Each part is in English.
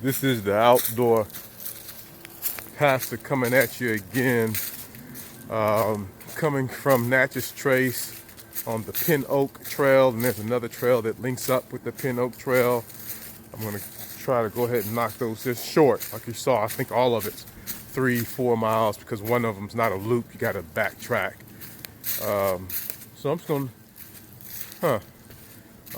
This is the outdoor pastor coming at you again, coming from Natchez Trace on the Pin Oak Trail, and there's another trail that links up with the Pin Oak Trail. I'm going to try to go ahead and knock those just short. Like you saw, I think all of it's 3-4 miles because one of them's not a loop. You got to backtrack. So I'm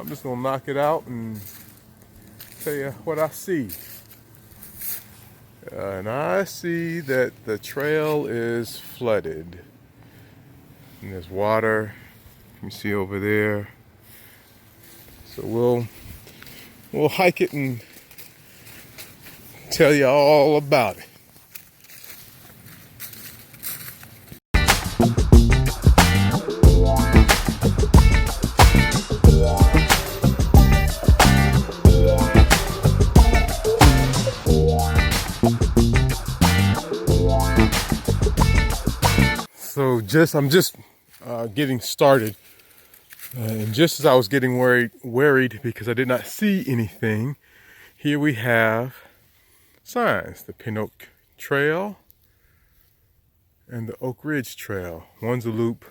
just gonna knock it out and tell you what I see. And I see that the trail is flooded. And there's water. You see over there. So we'll hike it and tell you all about it. So I'm just getting started, and just as I was getting worried because I did not see anything, here we have signs: the Pin Oak Trail and the Oak Ridge Trail. One's a loop,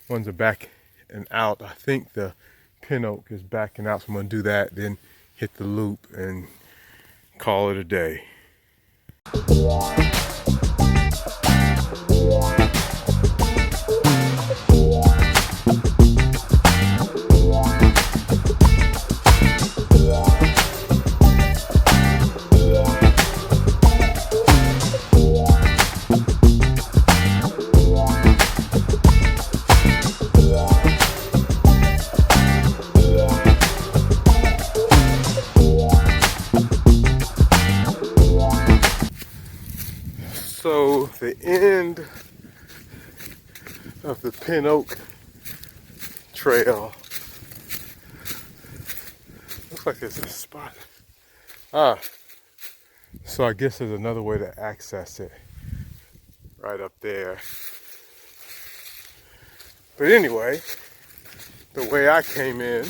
one's a back and out. I think the Pin Oak is backing out, so I'm gonna do that, then hit the loop and call it a day. So the end of the Pin Oak Trail looks like there's a spot. So I guess there's another way to access it right up there. But anyway, the way I came in,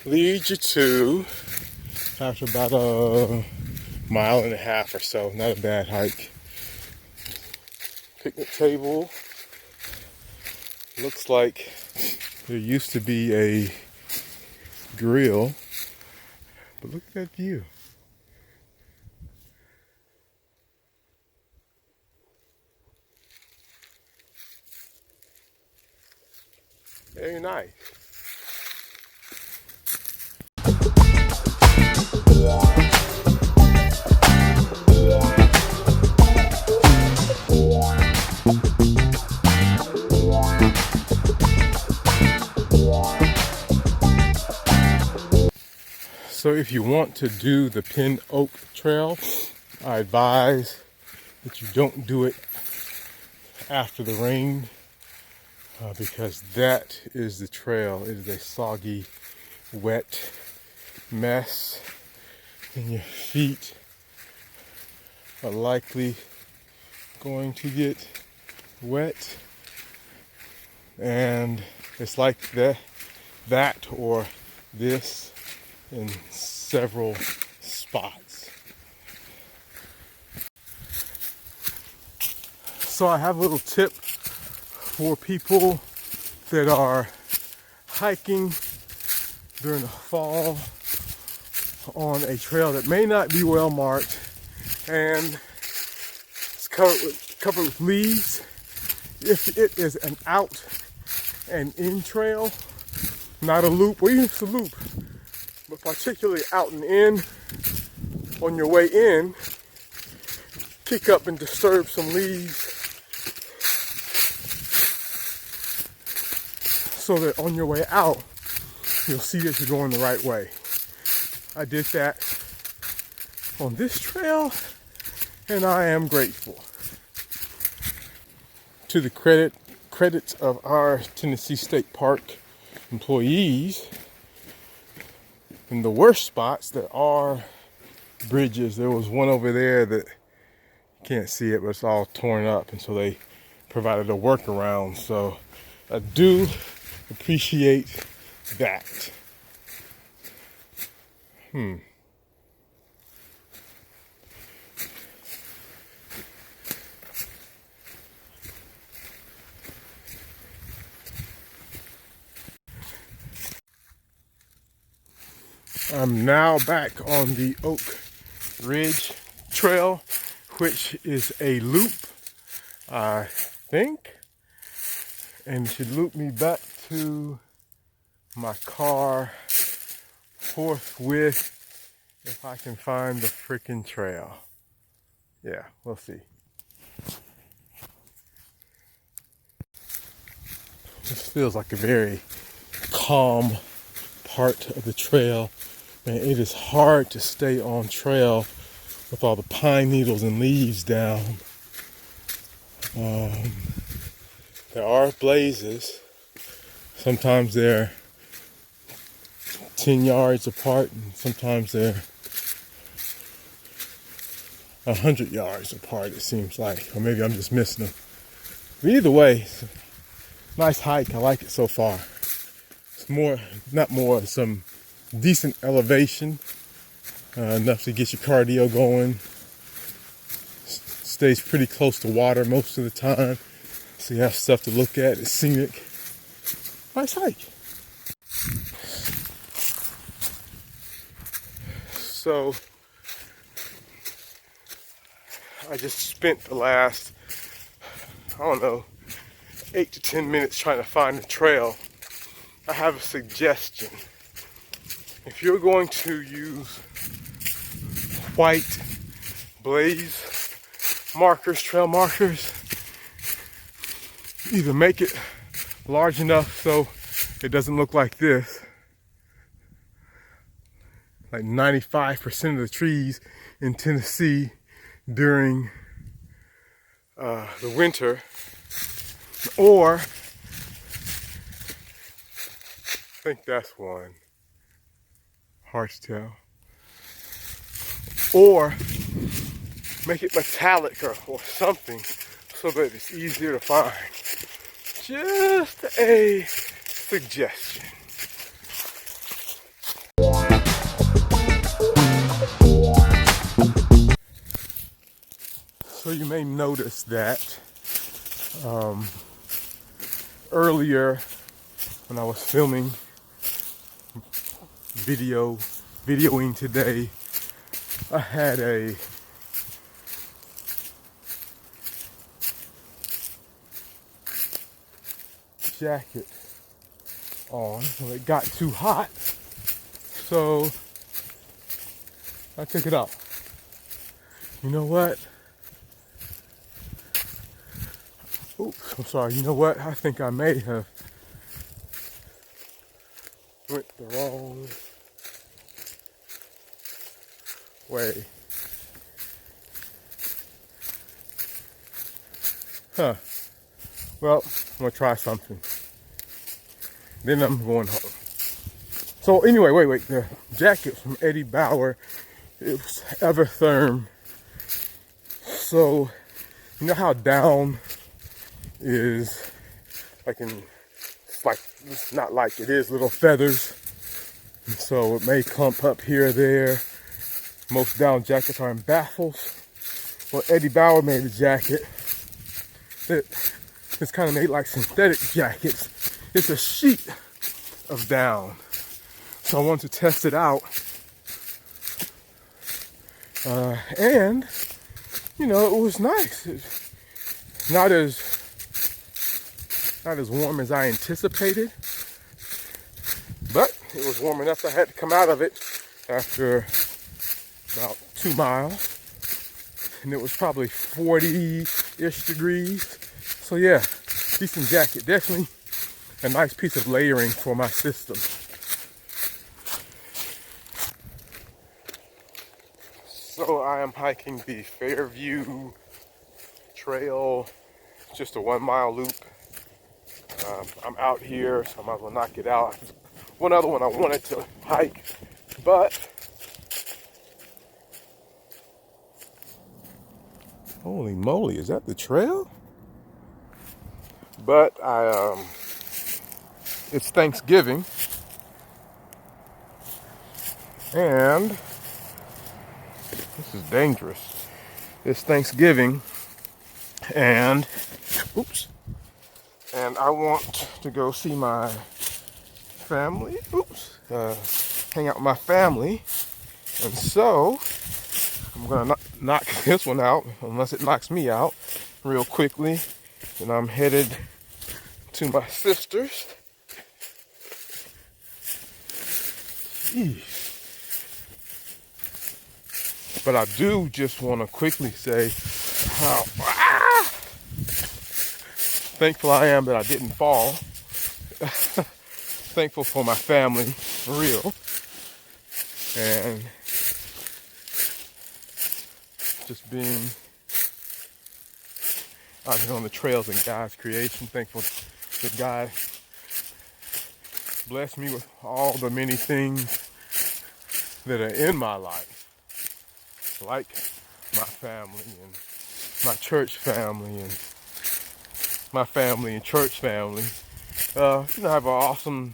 leads you to, after about a mile and a half or so, not a bad hike. Picnic table. Looks like there used to be a grill, but look at that view. Very nice. So if you want to do the Pin Oak Trail, I advise that you don't do it after the rain, because that is the trail. It is a soggy, wet mess, and your feet are likely going to get wet, and it's like that or this in several spots. So I have a little tip for people that are hiking during the fall on a trail that may not be well marked and it's covered with leaves. If it is an out and in trail, not a loop, or even if it's a loop, but particularly out and in, on your way in, pick up and disturb some leaves so that on your way out, you'll see that you're going the right way. I did that on this trail, and I am grateful. To the credits of our Tennessee State Park employees, in the worst spots there are bridges. There was one over there that you can't see it, but it's all torn up, and so they provided a workaround. So I do appreciate that. I'm now back on the Oak Ridge Trail, which is a loop, I think, and it should loop me back to my car forthwith if I can find the freaking trail. Yeah, we'll see. This feels like a very calm part of the trail. Man, it is hard to stay on trail with all the pine needles and leaves down. There are blazes. Sometimes they're 10 yards apart, and sometimes they're 100 yards apart, it seems like. Or maybe I'm just missing them. But either way, it's a nice hike. I like it so far. It's some decent elevation, enough to get your cardio going. Stays pretty close to water most of the time, so you have stuff to look at. It's scenic. Nice hike. So I just spent the last, 8 to 10 minutes trying to find the trail. I have a suggestion. If you're going to use white blaze markers, trail markers, either make it large enough so it doesn't look like this, like 95% of the trees in Tennessee during the winter, or I think that's one, hard to tell, or make it metallic or something so that it's easier to find. Just a suggestion. So you may notice that earlier when I was videoing today, I had a jacket on. Well, it got too hot, so I took it off. You know what? Oops, I'm sorry. You know what? I think I may have went the wrong way. Well, I'm gonna try something. Then I'm going home. So anyway, wait. The jacket from Bauer, it was EverTherm. So you know how down is it's not like it is little feathers. And so it may clump up here or there. Most down jackets are in baffles. Well, Bauer made a jacket that is kind of made like synthetic jackets. It's a sheet of down. So I wanted to test it out. And, it was nice. It's not as warm as I anticipated, but it was warm enough I had to come out of it after about 2 miles. And it was probably 40-ish degrees. So yeah, decent jacket. Definitely a nice piece of layering for my system. So I am hiking the Fairview Trail, just a 1 mile loop. I'm out here, so I might as well knock it out. One other one I wanted to hike, but holy moly, is that the trail? But it's Thanksgiving, And this is dangerous. It's Thanksgiving, and oops. And I want to go see my family. Oops. Hang out with my family. And so I'm gonna knock this one out, unless it knocks me out real quickly. And I'm headed to my sister's. Jeez. But I do just want to quickly say how thankful I am that I didn't fall. Thankful for my family, for real. And just being out here on the trails in God's creation. Thankful that God blessed me with all the many things that are in my life. Like my family and my church family and my family and church family. I have an awesome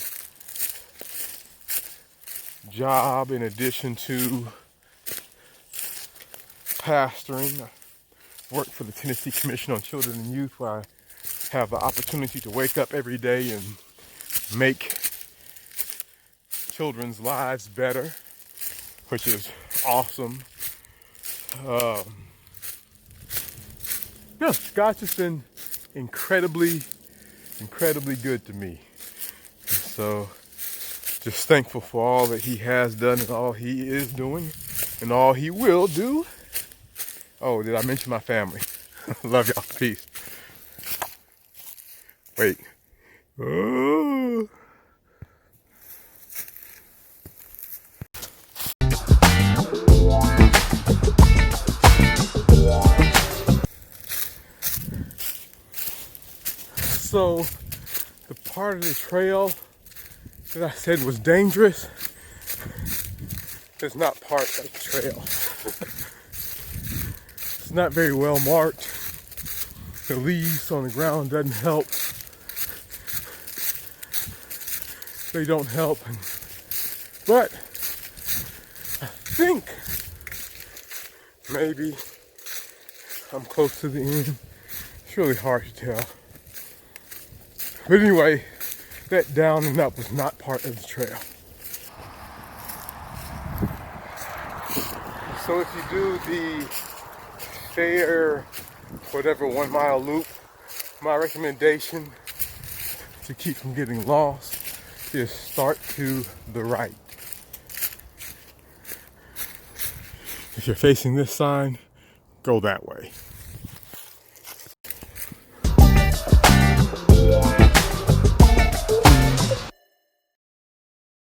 job in addition to pastoring. I work for the Tennessee Commission on Children and Youth, where I have the opportunity to wake up every day and make children's lives better, which is awesome. God's just been incredibly good to me. And so just thankful for all that he has done and all he is doing and all he will do. Oh, did I mention my family? Love y'all. Peace. Wait. Oh. So the part of the trail that I said was dangerous is not part of the trail. It's not very well marked. The leaves on the ground doesn't help. They don't help. But I think maybe I'm close to the end. It's really hard to tell. But anyway, that down and up was not part of the trail. So if you do the fair, whatever 1 mile loop, my recommendation to keep from getting lost is start to the right. If you're facing this sign, go that way.